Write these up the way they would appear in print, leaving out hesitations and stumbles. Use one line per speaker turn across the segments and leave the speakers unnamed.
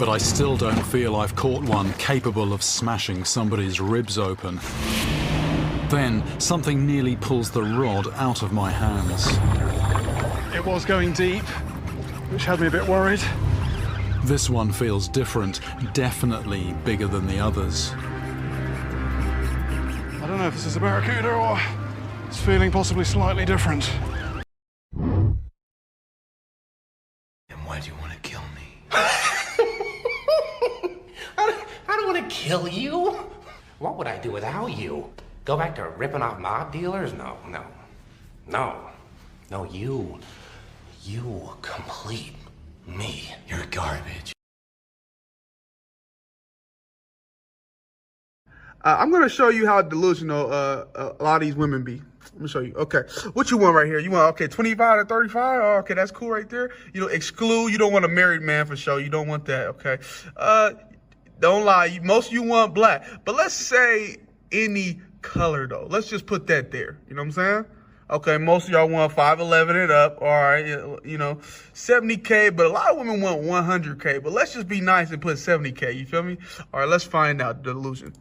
but I still don't feel I've caught one capable of smashing somebody's ribs open. Then something nearly pulls the rod out of my hands.
It was going deep, which had me a bit worried.
This one feels different, definitely bigger than the others.
I don't know if this is a barracuda or it's feeling possibly slightly different.
And why do you want to kill me?
I don't want to kill you. What would I do without you? Go back to ripping off mob dealers? No. You complete me.
You're garbage.
I'm going to show you how delusional a lot of these women be. Let me show you. Okay. What you want right here? You want, okay, 25 to 35? Oh, okay, that's cool right there. You know, exclude. You don't want a married man for sure. You don't want that, okay? Don't lie. Most of you want black. But let's say any color, though. Let's just put that there. You know what I'm saying? Okay, most of y'all want 5'11" and up. All right, you know, 70K. But a lot of women want 100K. But let's just be nice and put 70K. You feel me? All right, let's find out the delusion.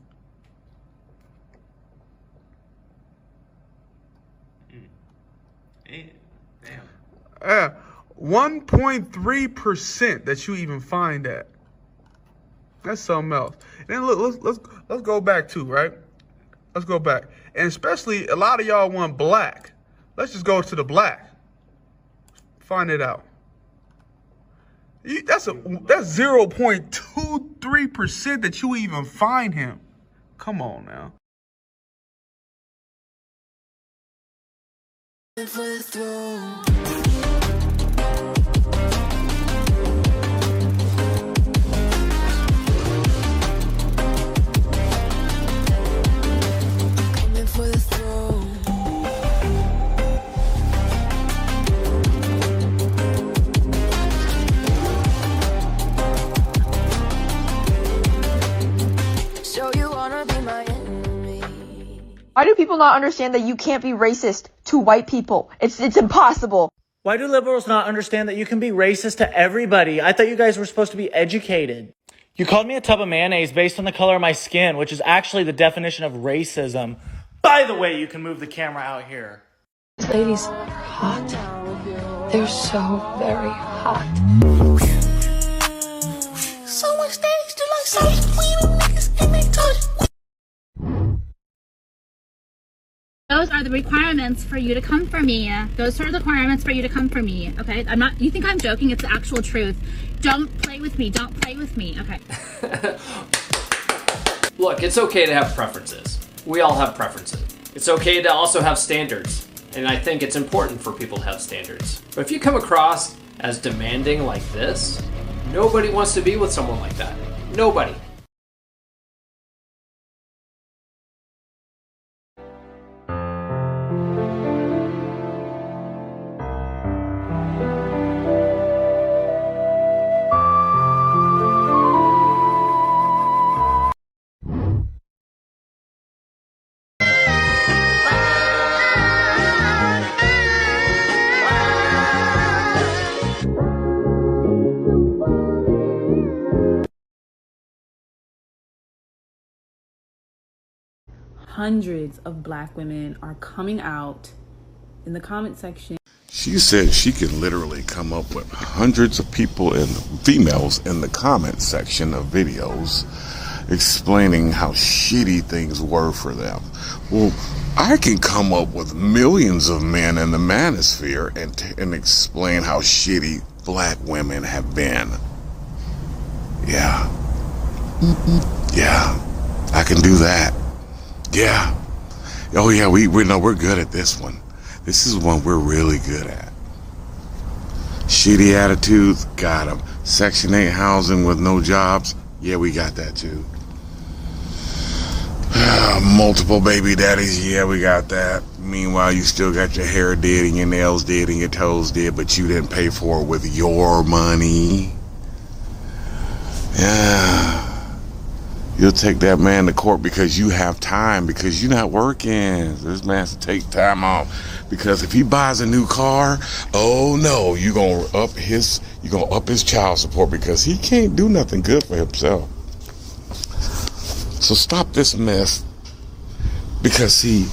1.3% that you even find that. That's something else. And then look, let's go back too, right? Let's go back. And especially a lot of y'all want black. Let's just go to the black. Find it out. That's 0.23% that you even find him. Come on now.
Why do people not understand that you can't be racist to white people? It's impossible.
Why do liberals not understand that you can be racist to everybody? I thought you guys were supposed to be educated. You called me a tub of mayonnaise based on the color of my skin, which is actually the definition of racism. By the way, you can move the camera out here.
These ladies are hot. They're so very hot.
So much stage to like so queen of niggas and they touch.
Those are the requirements for you to come for me. Those are the requirements for you to come for me. Okay, I'm not. You think I'm joking? It's the actual truth. Don't play with me. Don't play with me. Okay.
Look, it's okay to have preferences. We all have preferences. It's okay to also have standards. And I think it's important for people to have standards. But if you come across as demanding like this, nobody wants to be with someone like that. Nobody.
Hundreds of black women are coming out in the comment section.
She said she can literally come up with hundreds of people and females in the comment section of videos explaining how shitty things were for them. Well, I can come up with millions of men in the manosphere and explain how shitty black women have been. Yeah. Yeah. I can do that. Yeah. Oh yeah, we're good at this one. This is one we're really good at. Shitty attitudes, got them. Section 8 housing with no jobs, yeah, we got that too. Multiple baby daddies, yeah, we got that. Meanwhile, you still got your hair did and your nails did and your toes did, but you didn't pay for it with your money. Yeah. You'll take that man to court because you have time, because you're not working. This man has to take time off. Because if he buys a new car, oh no, you're gonna up his child support because he can't do nothing good for himself. So stop this mess. Because see,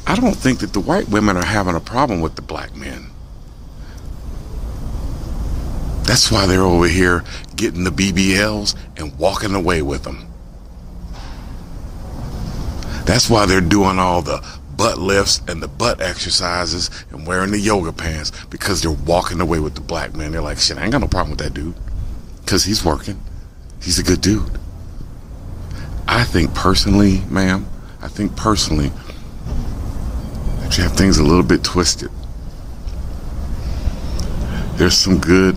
I don't think that the white women are having a problem with the black men. That's why they're over here getting the BBLs and walking away with them. That's why they're doing all the butt lifts and the butt exercises and wearing the yoga pants, because they're walking away with the black man. They're like, shit, I ain't got no problem with that dude because he's working. He's a good dude. I think personally, ma'am, that you have things a little bit twisted. There's some good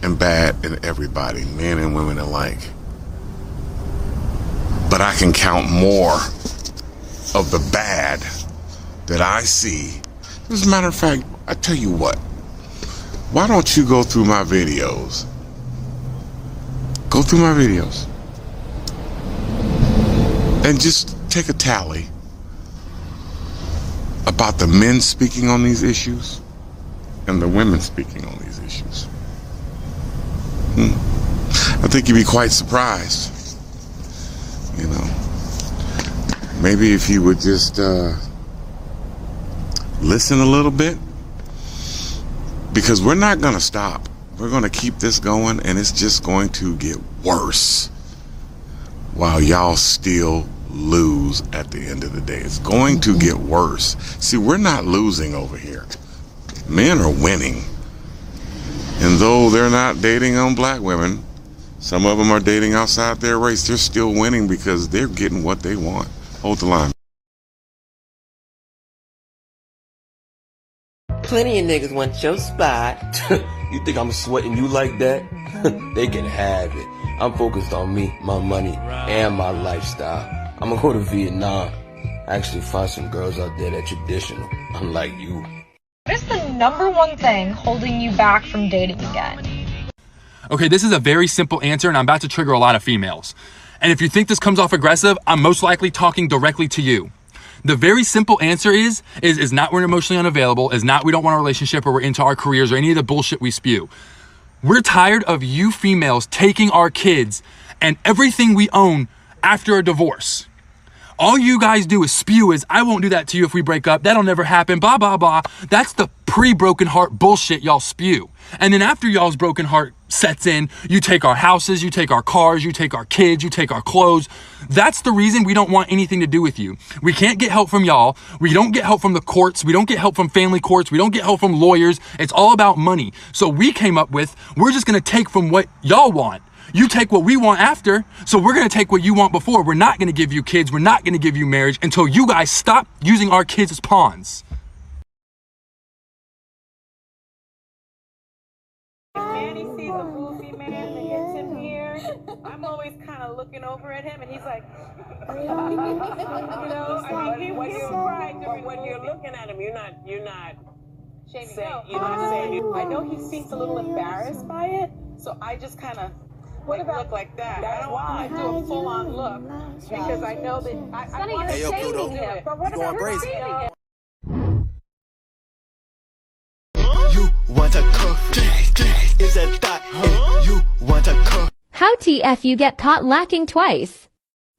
and bad in everybody, men and women alike. But I can count more of the bad that I see. As a matter of fact, I tell you what, why don't you go through my videos? Go through my videos and just take a tally about the men speaking on these issues and the women speaking on these issues. I think you'd be quite surprised. You know, maybe if you would just listen a little bit, because we're not going to stop. We're going to keep this going, and it's just going to get worse while y'all still lose at the end of the day. It's going to get worse. See, we're not losing over here. Men are winning. And though they're not dating on black women, some of them are dating outside their race, they're still winning because they're getting what they want. Hold the line.
Plenty of niggas want your spot.
You think I'm sweating you like that? They can have it. I'm focused on me, my money, and my lifestyle. I'm gonna go to Vietnam. Actually find some girls out there that traditional, unlike you.
What is the #1 thing holding you back from dating again?
Okay, this is a very simple answer, and I'm about to trigger a lot of females. And if you think this comes off aggressive, I'm most likely talking directly to you. The very simple answer is not we're emotionally unavailable, is not we don't want a relationship or we're into our careers or any of the bullshit we spew. We're tired of you females taking our kids and everything we own after a divorce. All you guys do is spew is, I won't do that to you if we break up. That'll never happen, blah, blah, blah. That's the pre-broken heart bullshit y'all spew. And then after y'all's broken heart sets in, you take our houses, you take our cars, you take our kids, you take our clothes. That's the reason we don't want anything to do with you. We can't get help from y'all. We don't get help from the courts. We don't get help from family courts. We don't get help from lawyers. It's all about money. So we came up with, we're just gonna take from what y'all want. You take what we want after, so we're gonna take what you want before. We're not gonna give you kids, we're not gonna give you marriage until you guys stop using our kids as pawns.
Manny sees a goofy man and gets him here, I'm always kind of looking over at him and he's like, you know, I mean, when you're looking at him, you're not shaming. You're not saying. I know he seems a little embarrassed by it, so I just kind of look like that. I don't want to do a full-on look because I know that I want to say it. But what about her saving it?
You want a cook? Is that thought? You want a cook?
How TF you get caught lacking twice?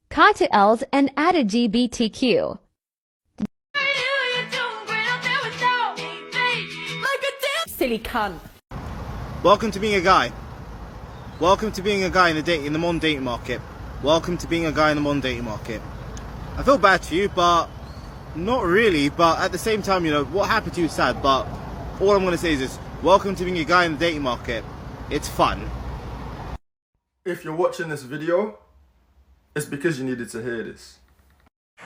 Caught to L's and added GBTQ.
Silly cunt.
Welcome to being a guy. Welcome to being a guy in the modern dating market. Welcome to being a guy in the modern dating market. I feel bad for you, but not really. But at the same time, you know, what happened to you is sad. But all I'm going to say is this. Welcome to being a guy in the dating market. It's fun.
If you're watching this video, it's because you needed to hear this.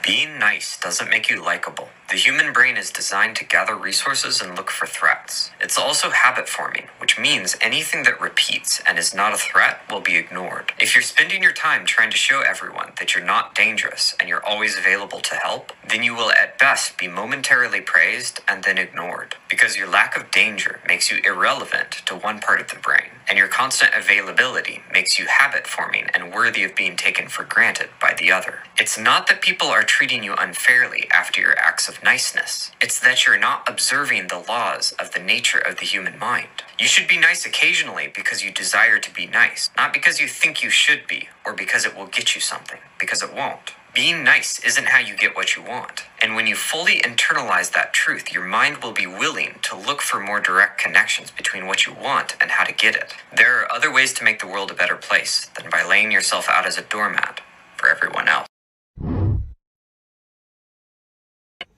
Being nice doesn't make you likable. The human brain is designed to gather resources and look for threats. It's also habit forming, which means anything that repeats and is not a threat will be ignored. If you're spending your time trying to show everyone that you're not dangerous and you're always available to help, then you will at best be momentarily praised and then ignored, because your lack of danger makes you irrelevant to one part of the brain, and your constant availability makes you habit forming and worthy of being taken for granted by the other. It's not that people are treating you unfairly after your acts of niceness. It's that you're not observing the laws of the nature of the human mind. You should be nice occasionally because you desire to be nice, not because you think you should be or because it will get you something, because it won't. Being nice isn't how you get what you want. And when you fully internalize that truth, your mind will be willing to look for more direct connections between what you want and how to get it. There are other ways to make the world a better place than by laying yourself out as a doormat for everyone else.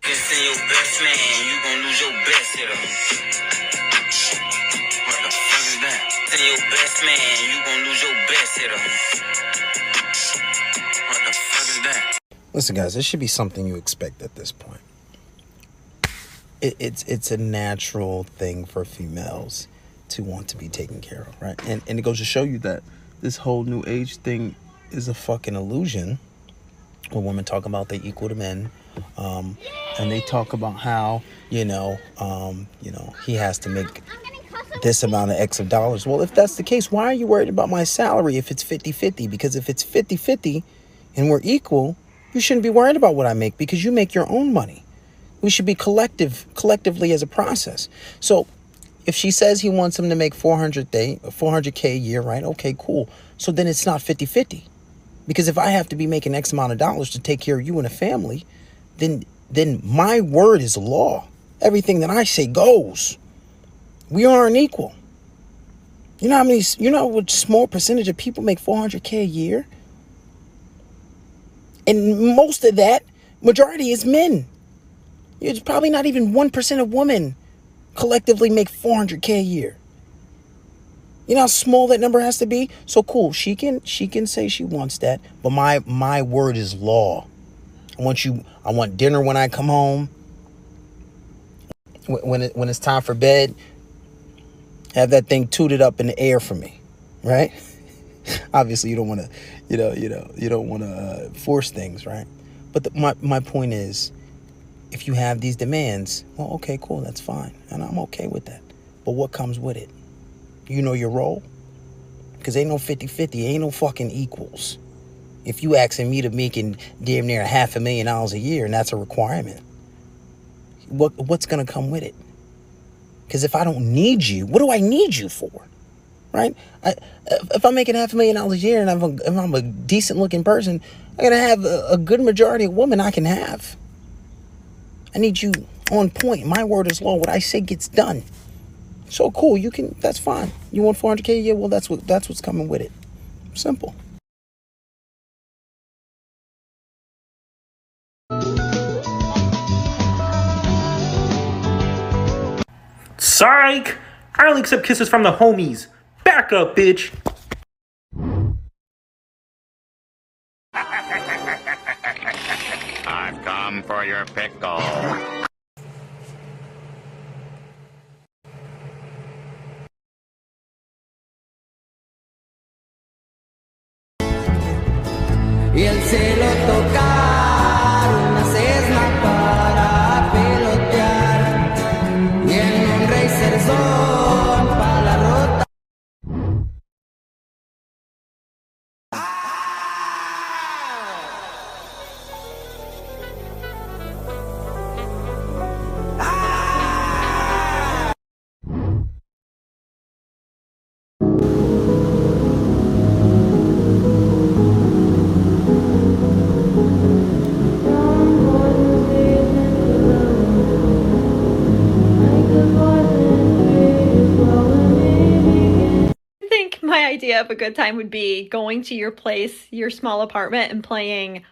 Send your best man, you gon' lose your best hitter. What the fuck is that? Send your best man, you gon' lose your best hitter. What the fuck is that?
Listen, guys, this should be something you expect at this point. It's a natural thing for females to want to be taken care of, right? And it goes to show you that this whole new age thing is a fucking illusion. When women talk about they equal to men, and they talk about how, he has to make this amount of X of dollars. Well, if that's the case, why are you worried about my salary if it's 50-50? Because if it's 50-50 and we're equal, you shouldn't be worried about what I make because you make your own money. We should be collectively as a process. So if she says he wants him to make $400K a year, right? Okay, cool. So then it's not 50-50. Because if I have to be making X amount of dollars to take care of you and a family, then my word is law. Everything that I say goes. We aren't equal. You know what small percentage of people make $400K a year? And most of that, majority is men. It's probably not even 1% of women collectively make $400K a year. You know how small that number has to be? So cool, she can say she wants that, but my word is law. I want dinner when I come home. When it's time for bed, have that thing tooted up in the air for me, right? Obviously, you don't want to, you don't want to force things, right? But my point is, if you have these demands, well, okay, cool, that's fine, and I'm okay with that. But what comes with it? You know your role? Because ain't no 50-50, ain't no fucking equals. If you asking me to making damn near $500,000 a year and that's a requirement, what's going to come with it? Because if I don't need you, what do I need you for? Right? If I'm making $500,000 a year and if I'm a decent looking person, I'm going to have a good majority of women I can have. I need you on point. My word is law. What I say gets done. So cool, that's fine. You want $400K a year? Well, that's what's coming with it. Simple.
Psych! I only accept kisses from the homies. Back up, bitch.
I've come for your pickle.
Y el cielo tocar una cesna para pelotear y en un racer son para la rota.
idea of a good time would be going to your place, your small apartment, and playing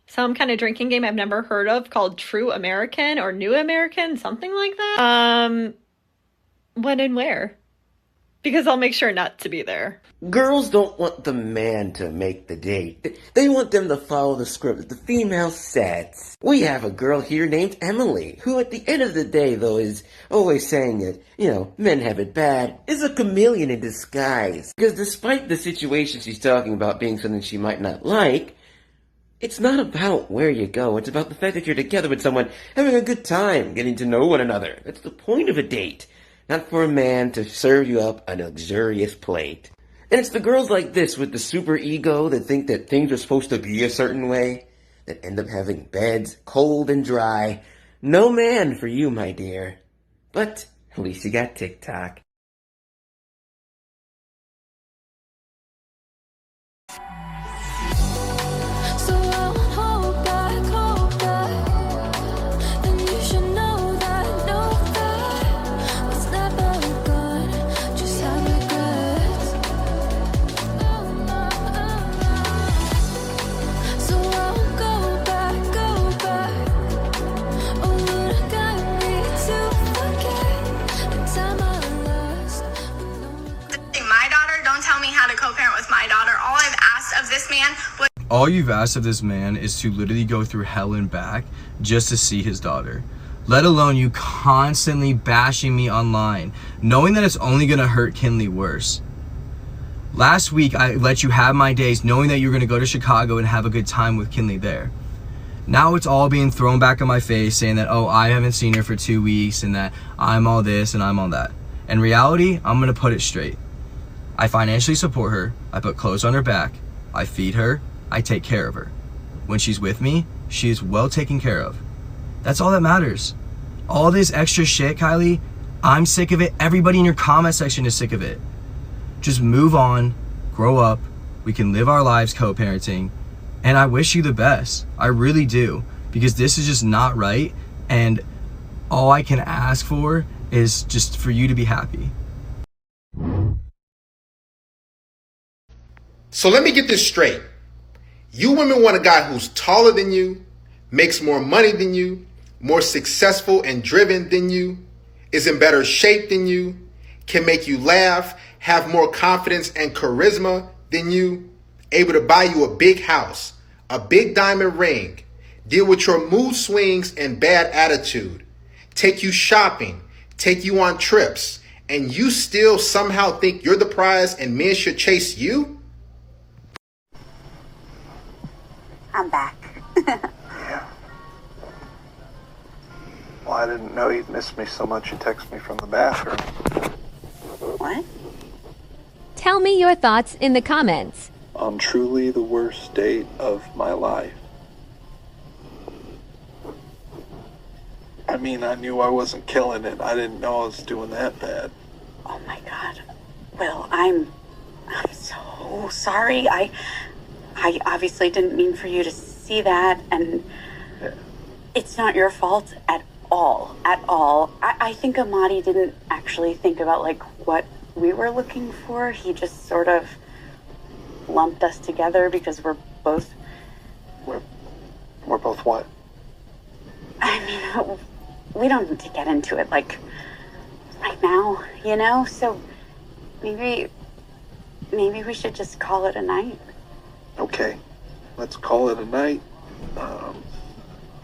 some kind of drinking game I've never heard of called True American or New American, something like that. When and where? because I'll make sure not to be there.
Girls don't want the man to make the date. They want them to follow the script that the female sets. We have a girl here named Emily, who at the end of the day, though, is always saying that, men have it bad, is a chameleon in disguise. Because despite the situation she's talking about being something she might not like, it's not about where you go. It's about the fact that you're together with someone, having a good time, getting to know one another. That's the point of a date. Not for a man to serve you up a luxurious plate. And it's the girls like this with the super ego that think that things are supposed to be a certain way that end up having beds cold and dry. No man for you, my dear. But at least you got TikTok.
All you've asked of this man is to literally go through hell and back just to see his daughter. Let alone you constantly bashing me online, knowing that it's only gonna hurt Kinley worse. Last week, I let you have my days knowing that you were gonna go to Chicago and have a good time with Kinley there. Now it's all being thrown back in my face saying that, oh, I haven't seen her for 2 weeks and that I'm all this and I'm all that. In reality, I'm gonna put it straight. I financially support her, I put clothes on her back, I feed her, I take care of her. When she's with me, she is well taken care of. That's all that matters. All this extra shit, Kylie, I'm sick of it. Everybody in your comment section is sick of it. Just move on, grow up, we can live our lives co-parenting, and I wish you the best. I really do, because this is just not right, and all I can ask for is just for you to be happy.
So let me get this straight. You women want a guy who's taller than you, makes more money than you, more successful and driven than you, is in better shape than you, can make you laugh, have more confidence and charisma than you, able to buy you a big house, a big diamond ring, deal with your mood swings and bad attitude, take you shopping, take you on trips, and you still somehow think you're the prize and men should chase you?
I'm back.
Yeah. Well, I didn't know you'd miss me so much you text me from the bathroom.
What?
Tell me your thoughts in the comments.
On truly the worst date of my life. I mean, I knew I wasn't killing it. I didn't know I was doing that bad.
Oh my God. Will, I'm so sorry. I obviously didn't mean for you to see that, and it's not your fault at all. I think Amadi didn't actually think about what we were looking for. He just sort of lumped us together because we're both
what?
I mean, we don't need to get into it right now, so maybe we should just call it a night.
Okay, let's call it a night.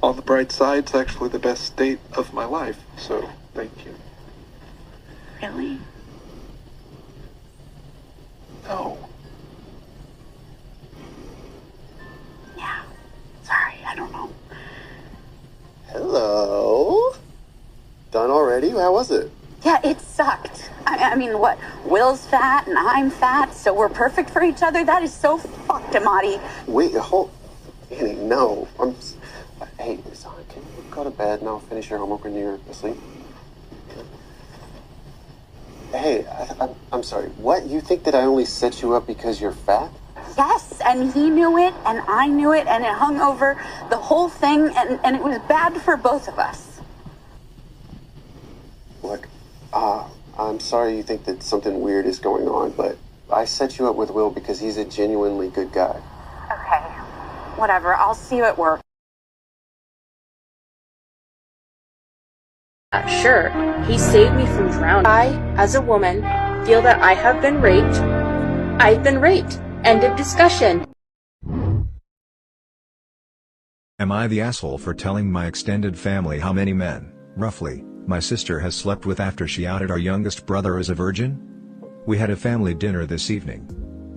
On the bright side, it's actually the best date of my life, so thank you.
Really?
No.
Yeah, sorry, I don't know.
Hello? Done already? How was it?
Yeah, it sucked. I mean, what? Will's fat and I'm fat, so we're perfect for each other? That is so fucked, Amadi.
Wait, Annie, no. Hey, can you go to bed and I'll finish your homework when you're asleep? Hey, I'm sorry. What? You think that I only set you up because you're fat?
Yes, and he knew it, and I knew it, and it hung over the whole thing, and it was bad for both of us.
Look, I'm sorry you think that something weird is going on, but I set you up with Will because he's a genuinely good guy.
Okay, whatever. I'll see you at work.
Sure, he saved me from drowning. I, as a woman,
feel that I have been raped, I've been raped. End of discussion.
Am I the asshole for telling my extended family how many men, roughly, my sister has slept with after she outed our youngest brother as a virgin? We had a family dinner this evening.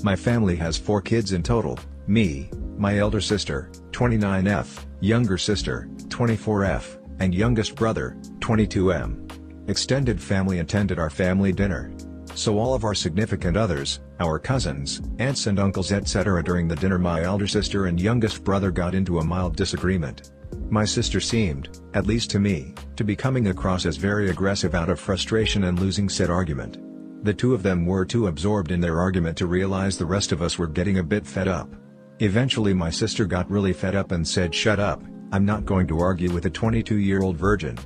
My family has 4 kids in total: me, my elder sister, 29F, younger sister, 24F, and youngest brother, 22M. Extended family attended our family dinner. So all of our significant others, our cousins, aunts and uncles etc. During the dinner my elder sister and youngest brother got into a mild disagreement. My sister seemed, at least to me, to be coming across as very aggressive out of frustration and losing said argument. The two of them were too absorbed in their argument to realize the rest of us were getting a bit fed up. Eventually my sister got really fed up and said, "Shut up, I'm not going to argue with a 22-year-old virgin."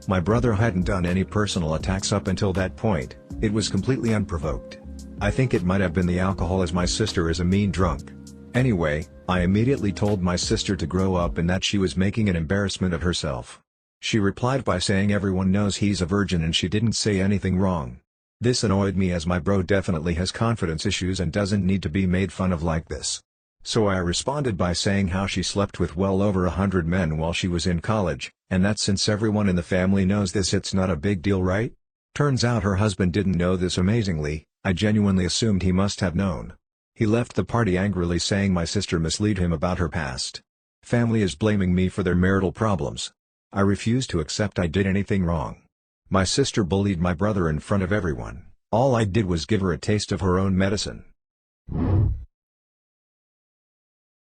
My brother hadn't done any personal attacks up until that point, it was completely unprovoked. I think it might have been the alcohol as my sister is a mean drunk. Anyway, I immediately told my sister to grow up and that she was making an embarrassment of herself. She replied by saying everyone knows he's a virgin and she didn't say anything wrong. This annoyed me as my bro definitely has confidence issues and doesn't need to be made fun of like this. So I responded by saying how she slept with well over 100 men while she was in college, and that since everyone in the family knows this it's not a big deal, right? Turns out her husband didn't know this. Amazingly, I genuinely assumed he must have known. He left the party angrily saying my sister misled him about her past. Family is blaming me for their marital problems. I refuse to accept I did anything wrong. My sister bullied my brother in front of everyone. All I did was give her a taste of her own medicine.